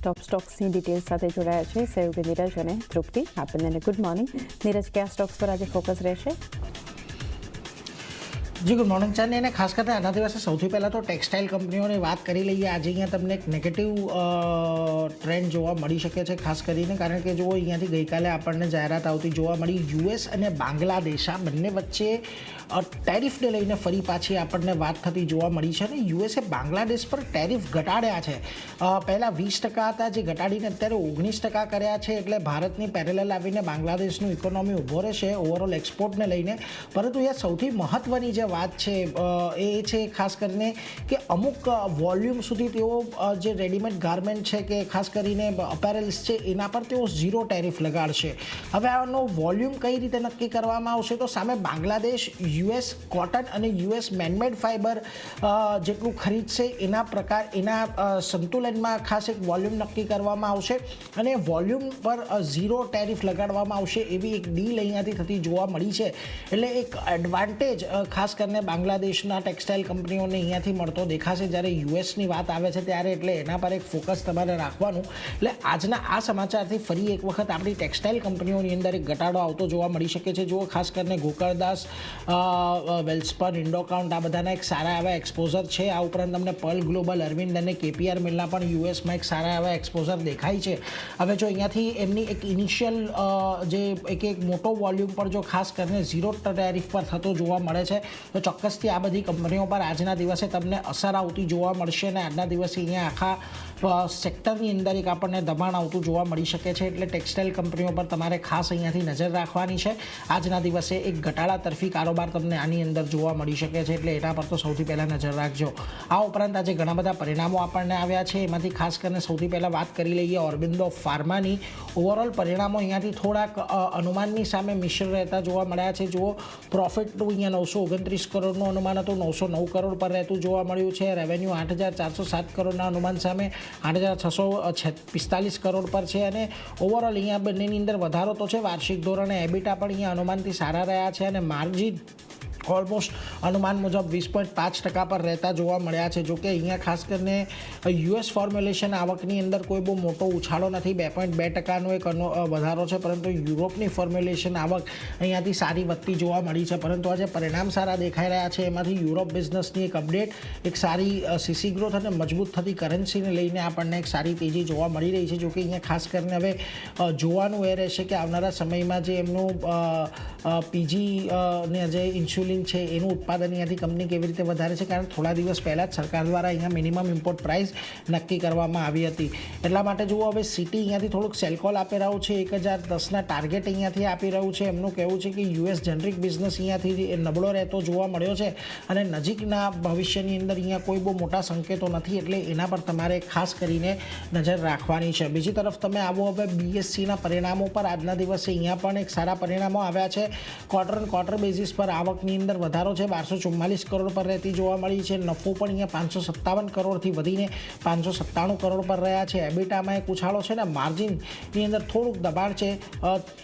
ટોપ સ્ટોક્સની details સાથે જોડાયા છે સહયોગી નીરજ અને તૃપ્તિ. આપણને ગુડ મોર્નિંગ. નીરજ, કયા સ્ટોક્સ પર આજે ફોકસ રહેશે? જી ગુડ મોર્નિંગ ચાંદની. અને ખાસ કરીને આના દિવસે સૌથી પહેલાં તો ટેક્સટાઇલ કંપનીઓની વાત કરી લઈએ. આજે અહીંયા તમને એક નેગેટિવ ટ્રેન્ડ જોવા મળી શકે છે, ખાસ કરીને કારણ કે જુઓ અહીંયાથી ગઈકાલે આપણને જાહેરાત આવતી જોવા મળી. યુએસ અને બાંગ્લાદેશ આ બંને વચ્ચે ટેરિફને લઈને ફરી પાછી આપણને વાત થતી જોવા મળી છે. અને યુએસે બાંગ્લાદેશ પર ટેરિફ ઘટાડ્યા છે. પહેલાં 20% હતા, જે ઘટાડીને અત્યારે 19% કર્યા છે. એટલે ભારતની પેરેલલ આવીને બાંગ્લાદેશનું ઇકોનોમી ઊભો રહેશે ઓવરઓલ એક્સપોર્ટને લઈને. પરંતુ એ સૌથી મહત્ત્વની જે વાત છે એ છે ખાસ કરીને કે અમુક વોલ્યુમ સુધી તેઓ જે રેડીમેડ ગાર્મેન્ટ છે કે ખાસ કરીને અપેરલ્સ છે એના પર તેઓ 0 ટેરિફ લગાડશે. હવે આનો વોલ્યુમ કઈ રીતે નક્કી કરવામાં આવશે? તો સામે બાંગ્લાદેશ યુએસ કોટન અને યુએસ મેનમેડ ફાઇબર જેટલું ખરીદશે એના સંતુલનમાં ખાસ એક વોલ્યુમ નક્કી કરવામાં આવશે અને વોલ્યુમ પર 0 ટેરિફ લગાડવામાં આવશે એવી એક ડીલ અહીંયાથી થતી જોવા મળી છે. એટલે એક એડવાન્ટેજ ખાસ કરીને બાંગ્લાદેશના ટેક્સટાઇલ કંપનીઓને અહીંયાથી મળતો દેખાશે. જ્યારે યુએસની વાત આવે છે ત્યારે એટલે એના પર એક ફોકસ તમારે રાખવાનું. એટલે આજના આ સમાચારથી ફરી એક વખત આપણી ટેક્સટાઇલ કંપનીઓની અંદર એક ઘટાડો આવતો જોવા મળી શકે છે. જુઓ ખાસ કરીને ગોકળદાસ, વેલ્સપન, ઇન્ડોકાઉન્ટ આ બધાના એક સારા એવા એક્સપોઝર છે. આ ઉપરાંત તમને પર્લ ગ્લોબલ, અરવિંદ અને કેપીઆર મિલના પણ યુએસમાં એક સારા એવા એક્સપોઝર દેખાય છે. હવે જો અહીંયાથી એમની એક ઇનિશિયલ જે એક મોટો વોલ્યુમ પર જો ખાસ કરીને 0 ટેરિફ પર થતો જોવા મળે છે તો ચોક્કસથી આ બધી કંપનીઓ પર આજના દિવસે તમને અસર આવતી જોવા મળશે. અને આજના દિવસે અહીંયા આખા સેક્ટરની અંદર એક આપણને દબાણ આવતું જોવા મળી શકે છે. એટલે ટેક્સટાઇલ કંપનીઓ પર તમારે ખાસ અહીંયાથી નજર રાખવાની છે. આજના દિવસે એક ઘટાડા તરફી કારોબાર તમને આની અંદર જોવા મળી શકે છે. એટલે એના પર તો સૌથી પહેલાં નજર રાખજો. આ ઉપરાંત આજે ઘણા બધા પરિણામો આપણને આવ્યા છે. એમાંથી ખાસ કરીને સૌથી પહેલાં વાત કરી લઈએ ઓરબિંદો ફાર્માની. ઓવરઓલ પરિણામો અહીંયાથી થોડાક અનુમાનની સામે મિશ્ર રહેતા જોવા મળ્યા છે. જુઓ પ્રોફિટનું અહીંયા 929 કરોડનું અનુમાન હતું, 909 કરોડ પર રહેતું જોવા મળ્યું છે. રેવન્યુ 8,407 કરોડના અનુમાન સામે 8,645 કરોડ પર છે. અને ઓવરઓલ અહીંયા બંનેની અંદર વધારો તો છે. વાર્ષિક ધોરણે એબિટા પણ અહીંયા અનુમાનથી સારા રહ્યા છે અને માર્જિન ઓલમોસ્ટ અનુમાન મુજબ 20.5% પર રહેતા જોવા મળ્યા છે. જોકે અહીંયા ખાસ કરીને યુએસ ફોર્મ્યુલેશન આવકની અંદર કોઈ બહુ મોટો ઉછાળો નથી, 2.2%નો એક વધારો છે. પરંતુ યુરોપની ફોર્મ્યુલેશન આવક અહીંયાથી સારી વધતી જોવા મળી છે. પરંતુ આજે પરિણામ સારા દેખાઈ રહ્યા છે. એમાંથી યુરોપ બિઝનેસની એક અપડેટ, એક સારી સીસી ગ્રોથ અને મજબૂત થતી કરન્સીને લઈને આપણને એક સારી તેજી જોવા મળી રહી છે. જોકે અહીંયા ખાસ કરીને હવે જોવાનું એ રહેશે કે આવનારા સમયમાં જે એમનું પીજી ને જે ઇન્સ્યુલિન છે એનું ઉત્પાદન અહીંયાથી કંપની કેવી રીતે વધારે છે. કારણ થોડા દિવસ પહેલાં જ સરકાર દ્વારા અહીંયા મિનિમમ ઇમ્પોર્ટ પ્રાઇસ નક્કી કરવામાં આવી હતી. એટલા માટે જુઓ હવે સિટી અહીંયાથી થોડુંક સેલકોલ આપી રહ્યું છે, 1010ના ટાર્ગેટ અહીંયાથી આપી રહ્યું છે. એમનું કહેવું છે કે યુએસ જેનરિક બિઝનેસ અહીંયાથી નબળો રહેતો જોવા મળ્યો છે અને નજીકના ભવિષ્યની અંદર અહીંયા કોઈ બહુ મોટા સંકેતો નથી. એટલે એના પર તમારે ખાસ કરીને નજર રાખવાની છે. બીજી તરફ તમે આવો હવે બીએસસીના પરિણામો પર. આજના દિવસે અહીંયા પણ એક સારા પરિણામો આવ્યા છે. ક્વાર્ટર બેઝિસ પર આવકની અંદર વધારો છે, 1244 કરોડ પર રહેતી જોવા મળી છે. નફો પણ અહીંયા 557 કરોડથી વધીને 597 કરોડ પર રહ્યા છે. એબિટામાં એક ઉછાળો છે ને માર્જિનની અંદર થોડુંક દબાણ છે,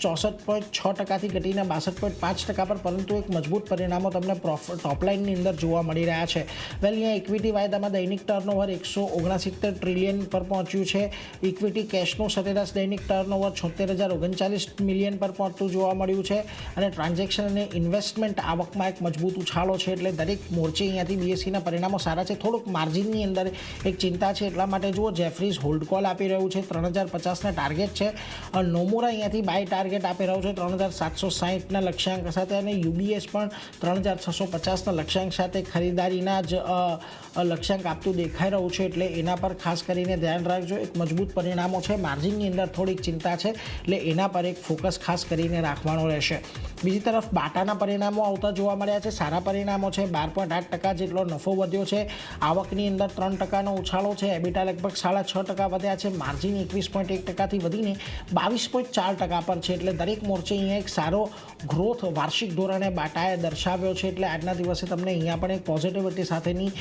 64.6%થી ઘટીને 62.5% પર. પરંતુ એક મજબૂત પરિણામો તમને ટોપલાઇનની અંદર જોવા મળી રહ્યા છે. વેલ અહીંયા ઇક્વિટી વાયદામાં દૈનિક ટર્નઓવર 169 ટ્રિલિયન પર પહોંચ્યું છે. ઇક્વિટી કેશનું સરેરાશ દૈનિક ટર્નઓવર 76,039 મિલિયન પર પહોંચતું જોવા મળ્યું છે. અને ટ્રાન્ઝેક્શન અને ઇન્વેસ્ટમેન્ટ આવકમાં એક મજબૂત ઉછાળો છે. એટલે દરેક મોરચે અહીંયાથી બીએસસીના પરિણામો સારા છે. થોડુંક માર્જિનની અંદર એક ચિંતા છે. એટલા માટે જુઓ જેફરીઝ હોલ્ડ કોલ આપી રહ્યું છે, 3,050ના ટાર્ગેટ છે. નોમુરા અહીંયાથી બાય ટાર્ગેટ આપી રહ્યું છે 3,760ના લક્ષ્યાંક સાથે. અને યુબીએસ પણ 3,650ના લક્ષ્યાંક સાથે ખરીદારીના જ લક્ષ્યાંક આપતું દેખાઈ રહ્યું છે. એટલે એના પર ખાસ કરીને ધ્યાન રાખજો. એક મજબૂત પરિણામો છે, માર્જિનની અંદર થોડીક ચિંતા છે. એટલે એના પર એક ફોકસ ખાસ કરીને રાખવાનો રહેશે. બીજી તરફ બાટાના પરિણામો આવતા જોવા મળ્યા છે. સારા પરિણામો છે, 12.8% જેટલો નફો વધ્યો છે. આવકની અંદર 3%નો ઉછાળો છે. એબિટા લગભગ 6.5% વધ્યા છે. માર્જિન 21.1%થી વધીને 22.4% પર છે. એટલે દરેક મોરચે અહીંયા એક સારો ગ્રોથ વાર્ષિક ધોરણે બાટાએ દર્શાવ્યો છે. એટલે આજના દિવસે તમને અહીંયા પણ એક પોઝિટિવિટી સાથેની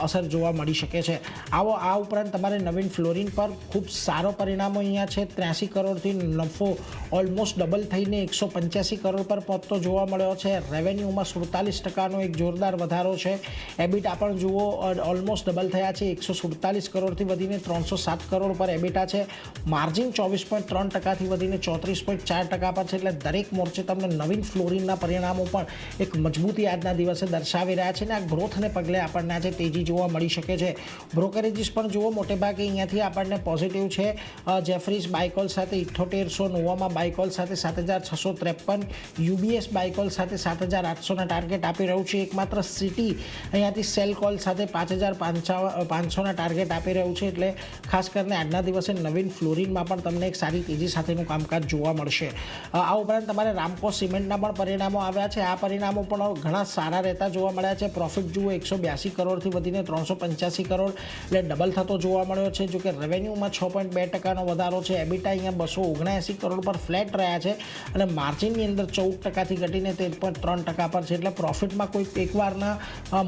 અસર જોવા મળી શકે છે. આવો આ ઉપરાંત તમારે નવીન ફ્લોરિન પર ખૂબ સારો પરિણામો અહીંયા છે. 83 કરોડથી નફો ઓલમોસ્ટ ડબલ થઈને 185 કરોડ પર પહોંચતો જોવા મળ્યો છે. રેવન્યુમાં રેવન્યુમાં 47% એક જોરદાર વધારો છે. એબિટા પણ જુઓ ઓલમોસ્ટ ડબલ થયા છે, 147 કરોડથી વધીને 307 કરોડ પર એબિટા છે. માર્જિન 24.3%થી વધીને 34.4% પર છે. એટલે દરેક મોરચે તમને નવીન ફ્લોરિનના પરિણામો પણ એક મજબૂતી આજના દિવસે દર્શાવી રહ્યા છે. અને આ ગ્રોથને પગલે આપણને આજે તેજી જોવા મળી શકે છે. બ્રોકરેજીસ પણ જુઓ મોટેભાગે અહીંયાથી આપણને પોઝિટિવ છે. જેફરીઝ બાયકોલ સાથે 7800, નોવામાં બાયકોલ સાથે 7653, યુબીએસ બાયકોલ સાથે 7800ના ટાર્ગેટ આપી રહ્યું છે. એકમાત્ર સિટી અહીંયાથી સેલ કોલ સાથે 5500ના ટાર્ગેટ આપી રહ્યું છે. એટલે ખાસ કરીને આજના દિવસે નવીન ફ્લોરિનમાં પણ તમને એક સારી તેજી સાથેનું કામકાજ જોવા મળશે. આ ઉપરાંત તમારે રામકો સિમેન્ટના પણ પરિણામો આવ્યા છે. આ પરિણામો પણ ઘણા સારા રહેતા જોવા મળ્યા છે. પ્રોફિટ જુઓ 182 કરોડથી વધીને 385 કરોડ, એટલે ડબલ થતો જોવા મળ્યો છે. જોકે રેવન્યુમાં 6.2%નો વધારો છે. એબિટા અહીંયા 279 કરોડ પર ફ્લેટ રહ્યા છે અને માર્જિનની અંદર 14%થી ઘટીને 13.3% પર છે. એટલે પ્રોફિટમાં કોઈ એકવારના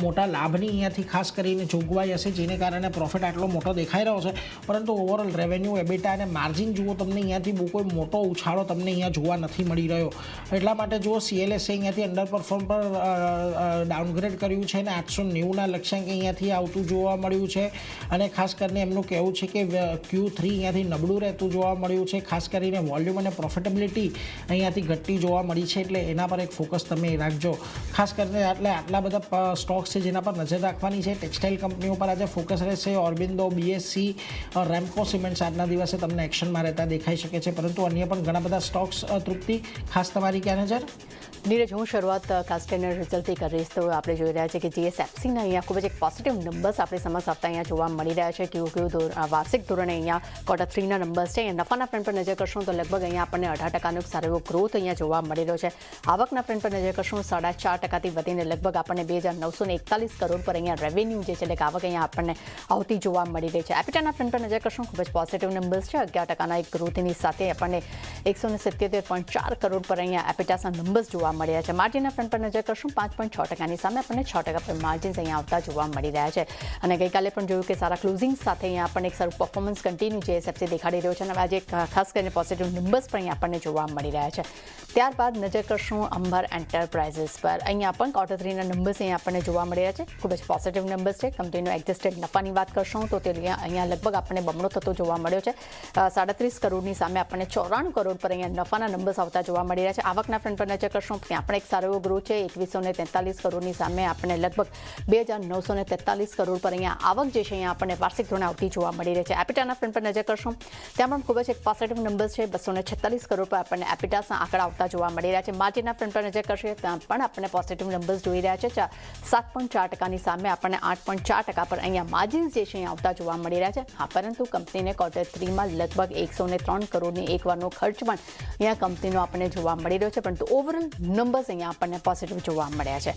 મોટા લાભની અહીંયાથી ખાસ કરીને જોગવાઈ હશે, જેને કારણે પ્રોફિટ આટલો મોટો દેખાઈ રહ્યો છે. પરંતુ ઓવરઓલ રેવન્યુ, એબિટા અને માર્જિન જુઓ તમને અહીંયાથી બહુ કોઈ મોટો ઉછાળો તમને અહીંયા જોવા નથી મળી રહ્યો. એટલા માટે જુઓ CLSA અહીંયાથી અંડર પરફોર્મ પર ડાઉનગ્રેડ કર્યું છે અને 890ના લક્ષ્યાંક અહીંયાથી આવતું જોવા મળ્યું છે. અને ખાસ કરીને એમનું કહેવું છે કે Q3 અહીંયાથી નબળું રહેતું જોવા મળ્યું છે. ખાસ કરીને વોલ્યુમ અને પ્રોફિટેબિલિટી અહીંયાથી ઘટતી જોવા મળી છે. એટલે એના પર એક ફોકસ તમે રાખજો. ખાસ કરીને આટલા બધા સ્ટોક્સ છે જેના પર નજર રાખવાની છે. ટેક્સટાઇલ કંપનીઓ પર આજે ફોકસ રહેશે. ઓર્બિંદો, BSC, રેમકો સિમેન્ટ્સ આજના દિવસે તમને એક્શનમાં રહેતા દેખાઈ શકે છે. પરંતુ અન્ય પણ ઘણા બધા સ્ટોક્સ તૃપ્તિ, ખાસ તમારી ક્યાં નજર? નીરજ, હું શરૂઆત ખાસ કરીને રિઝલ્ટથી કરીશ. તો આપણે જોઈ રહ્યા છીએ કે GSFCના અહીંયા ખૂબ જ એક પોઝિટિવ નંબર્સ આપણે સમક્ષ આવતા અહીંયા જોવા મળી રહ્યા છે. QQ વાર્ષિક ધોરણે અહીંયા Q3ના નંબર્સ છે. અહીંયા નફાના ફ્રન્ટ પર નજર કરશું તો લગભગ અહીંયા આપણને 18%નો એક સારો એવો ગ્રોથ અહીંયા જોવા મળી રહ્યો છે. આવકના ફ્રન્ટ પર નજર કરશું 4.5%થી વધીને લગભગ આપણને 2941 કરોડ પર અહીંયા રેવન્યુ જે છે એટલે કે આવક અહીંયા આપણને આવતી જોવા મળી રહી છે. એપિટાના ફ્રન્ટ પર નજર કરશું ખૂબ જ પોઝિટિવ નંબર્સ છે. 11%ના એક ગ્રોથની સાથે આપણને 177.4 કરોડ પર અહીંયા એપિટાસના નંબર્સ જોવા મળ્યા છે. માર્જિનના ફ્રન્ટ પર નજર કરશું 5.6%ની સામે આપણને 6% પર માર્જિન્સ અહીંયા આવતા જોવા મળી રહ્યા છે. અને ગઈકાલે પણ જોયું કે સારા ક્લોઝિંગ સાથે અહીંયા આપણને એક સારું પરફોર્મન્સ કન્ટિન્યુ GSFC દેખાડી રહ્યો છે. અને આજે ખાસ કરીને પોઝિટિવ નંબર્સ પણ અહીંયા આપણને જોવા મળી રહ્યા છે. ત્યારબાદ નજર કરશું અંબર એન્ટરપ્રાઇઝીસ પર. અહીંયા પણ Q3ના નંબર્સ અહીંયા આપણને જોવા મળી રહ્યા છે. ખૂબ જ પોઝિટિવ નંબર્સ છે. કંપનીનો એડજસ્ટેડ નફાની વાત કરશું તો તે અહીંયા લગભગ આપણને બમણો થતો જોવા મળ્યો છે. 37 કરોડની સામે આપણને 94 કરોડ પર અહીંયા નફાના નંબર્સ આવતા જોવા મળી રહ્યા છે. આવકના ફ્રન્ટ પર નજર કરશું ત્યાં પણ એક સારો એવો ગ્રોથ છે. 2143 કરોડની સામે આપણને લગભગ 2943 કરોડ પર અહીંયા આવક જે છે અહીંયા આપણને વાર્ષિક ધોરણે આવતી જોવા મળી રહી છે. એપિટાના ફ્રન્ટ પર નજર કરશું ત્યાં પણ ખૂબ જ એક પોઝિટિવ નંબર્સ છે. 246 કરોડ પર આપણને એપિટાસના આંકડા આવતા જોવા મળી રહ્યા છે. માર્જિનના ફ્રન્ટ પર નજર કરશું ત્યાં પણ આપણને પોઝિટિવ નંબર્સ જોઈ રહ્યા છે. 7.4%ની સામે આપણને 8.4% પર અહીંયા માર્જિન્સ જે છે અહીંયા આવતા જોવા મળી રહ્યા છે. હા, પરંતુ કંપનીને Q3માં લગભગ 103 કરોડની એકવારનો ખર્ચ પણ અહીંયા કંપનીનો આપણને જોવા મળી રહ્યો છે. પરંતુ ઓવરઓલ નંબર્સ અહીંયા આપણને પોઝિટિવ જોવા મળ્યા છે.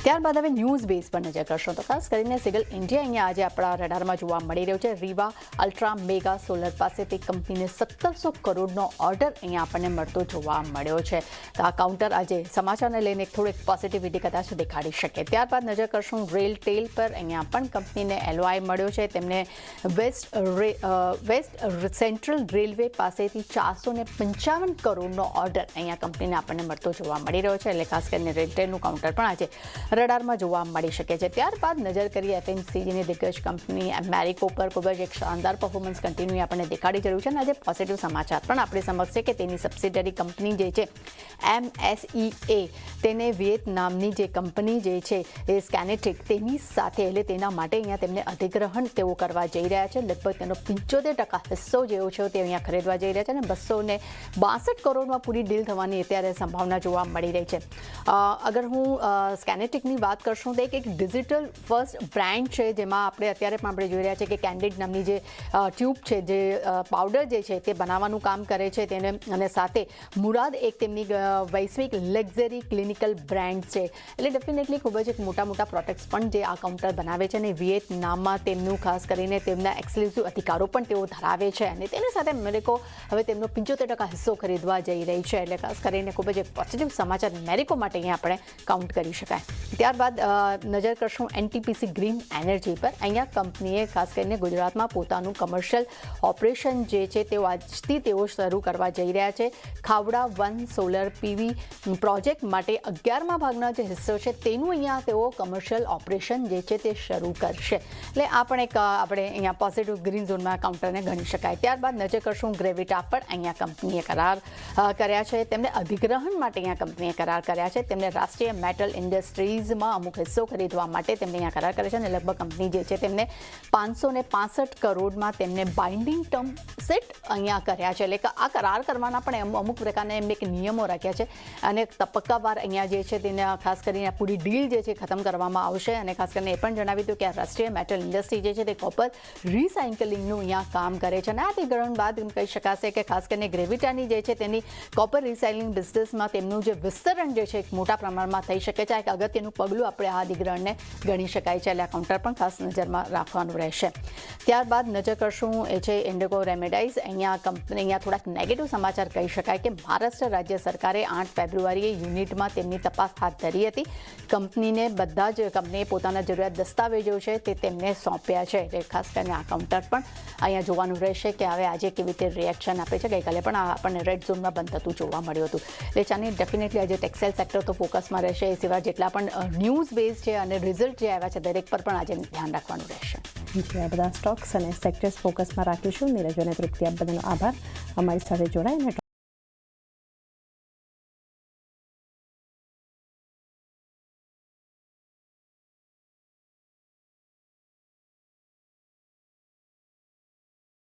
ત્યારબાદ હવે ન્યૂઝ બેઝ પર નજર કરશો તો ખાસ કરીને સિગલ ઇન્ડિયા અહીંયા આજે આપણા રડારમાં જોવા મળી રહ્યો છે. રીવા અલ્ટ્રા મેગા સોલર પાસેથી કંપનીને 1700 કરોડનો ઓર્ડર અહીંયા આપણને મળતો જોવા મળ્યો છે. તો આ કાઉન્ટર આજે સમાચારને લઈને થોડીક પોઝિટિવિટી કદાચ દેખાડી શકે. ત્યારબાદ નજર કરશું રેલટેલ પર. અહીંયા પણ કંપનીને LOI મળ્યો છે. તેમને વેસ્ટ સેન્ટ્રલ રેલવે પાસેથી 455 કરોડનો ઓર્ડર અહીંયા કંપનીને આપણને મળતો જોવા મળી રહ્યો છે. એટલે ખાસ કરીને રેલટેલનું કાઉન્ટર પણ આજે રડારમાં જોવા મળી શકે છે. ત્યારબાદ નજર કરીએ FMCGની દિગ્ગજ કંપની મેરિકો પર. ખૂબ જ એક શાનદાર પરફોર્મન્સ કન્ટિન્યુ આપણને દેખાડી રહ્યું છે. અને આજે પોઝિટિવ સમાચાર પણ આપણી સમક્ષ છે કે તેની સબસિડરી કંપની જે છે MSEA, તેને વિયેતનામની જે કંપની જે છે એ સ્કેનેટિક, તેની સાથે એટલે તેના માટે અહીંયા તેમને અધિગ્રહણ તેઓ કરવા જઈ રહ્યા છે. લગભગ તેનો 75% હિસ્સો જેવો છે તે અહીંયા ખરીદવા જઈ રહ્યા છે. અને 262 કરોડમાં પૂરી ડીલ થવાની અત્યારે સંભાવના જોવા મળી રહી છે. અગર હું સ્કેનેટિકની વાત કરશું તો એક ડિજિટલ ફર્સ્ટ બ્રાન્ડ છે, જેમાં અત્યારે પણ આપણે જોઈ રહ્યા છીએ કે કેન્ડિડ નામની જે ટ્યુબ છે, જે પાવડર જે છે તે બનાવવાનું કામ કરે છે તેને. અને સાથે મુરાદ એક તેમની વૈશ્વિક લક્ઝરી ક્લિનિકલ બ્રાન્ડ છે. એટલે ડેફિનેટલી ખૂબ જ એક મોટા પ્રોડક્ટ્સ પણ જે આ કાઉન્ટર બનાવે છે. અને વિયેતનામમાં તેમનું ખાસ કરીને તેમના એક્સક્લુઝિવ અધિકારો પણ તેઓ ધરાવે છે. અને તેની સાથે મેરિકો હવે તેમનો 75% હિસ્સો ખરીદવા જઈ રહી છે. એટલે ખાસ કરીને ખૂબ જ એક પોઝિટિવ સમાચાર મેરિકો માટે અહીંયા આપણે કાઉન્ટ કરી શકાય. ત્યારબાદ નજર કરશું એનટીપીસી ગ્રીન એનર્જી પર. અહીંયા કંપનીએ ખાસ કરીને ગુજરાતમાં પોતાનું કમર્શિયલ ઓપરેશન જે છે તેઓ આજથી તેઓ શરૂ કરવા જઈ રહ્યા છે. ખાવડા 1 સોલર પીવી પ્રોજેક્ટ માટે 11મા ભાગનો જે હિસ્સો છે તેનું અહીંયા તેઓ કમર્શિયલ ઓપરેશન જે છે તે શરૂ કરશે. એટલે આ પણ એક આપણે અહીંયા પોઝિટિવ ગ્રીન ઝોનમાં કાઉન્ટરને ગણી શકાય. ત્યારબાદ નજર કરશું ગ્રેવિટા પર. અહીંયા કંપનીએ કરાર કર્યા છે. તેમને અધિગ્રહણ માટે અહીંયા કંપનીએ કરાર કર્યા છે. તેમને રાષ્ટ્રીય મેટલ ઇન્ડસ્ટ્રીઝમાં અમુક હિસ્સો ખરીદવા માટે તેમને અહીંયા કરાર કર્યા છે અને લગભગ કંપની જે છે તેમને 565 કરોડમાં તેમને બાઇન્ડિંગ ટર્મ સેટ અહીંયા કર્યા છે. એટલે કે આ કરાર કરવાના પણ અમુક પ્રકારના એમને એક નિયમો રાખ્યા છે અને તબક્કાવાર અહીંયા જે છે તેને ખાસ કરીને પૂરી ડીલ જે છે ખતમ કરવામાં આવશે. અને ખાસ કરીને એ પણ જણાવ્યું હતું કે આ રાષ્ટ્રીય મેટલ ઇન્ડસ્ટ્રી જે છે તે કોપર રિસાયકલિંગનું અહીંયા કામ કરે છે. અને આ અધિગ્રહણ બાદ એમ કહી શકાશે કે ખાસ કરીને ગ્રેવિટાની જે છે તેની કોપર રિસાયકલિંગ બિઝનેસમાં તેમનું જે વિસ્તરણ જે છે એક મોટા પ્રમાણમાં થઈ શકે છે. એક અગત્યનું પગલું આપણે આ અધિગ્રહણને ગણી શકાય છે. એટલે આ કાઉન્ટર પણ ખાસ નજરમાં રાખવાનું રહેશે. ત્યારબાદ નજર કરશું એ છે ઇન્ડિગો રેમેડાઇઝ. અહીંયા કંપની અહીંયા થોડાક નેગેટિવ સમાચાર કહી શકાય કે મહારાષ્ટ્ર રાજ્ય સરકારે 8 ફેબ્રુઆરીએ યુનિટમાં તેમની તપાસ હાથ ધરી હતી. કંપનીને બધા જ કંપનીએ પોતાના જરૂરિયાત દસ્તાવેજો છે તે તેમને સોંપ્યા છે. એટલે ખાસ કરીને આ કાઉન્ટર પણ અહીંયા જોવાનું રહેશે કે હવે આજે કેવી રીતે રિએક્શન આપે છે. ગઈકાલે પણ આપણને રેડ ઝોનમાં બંધ થતું જોવા મળ્યું હતું. એટલે ચાની ડેફિનેટલી આજે ટેક્સટાઇલ સેક્ટર તો ફોકસમાં રહેશે. એ સિવાય જેટલા પણ ન્યૂઝ બેઝ છે અને રિઝલ્ટ જે આવ્યા છે દરેક પર પણ આજે ધ્યાન રાખવાનું રહેશે. આ બધા સ્ટોક્સ અને સેક્ટર્સ ફોકસમાં રાખીશું. નીરજ અને તૃપ્તિ, આપ બધાનો આભાર અમારી સાથે જોડાઈને.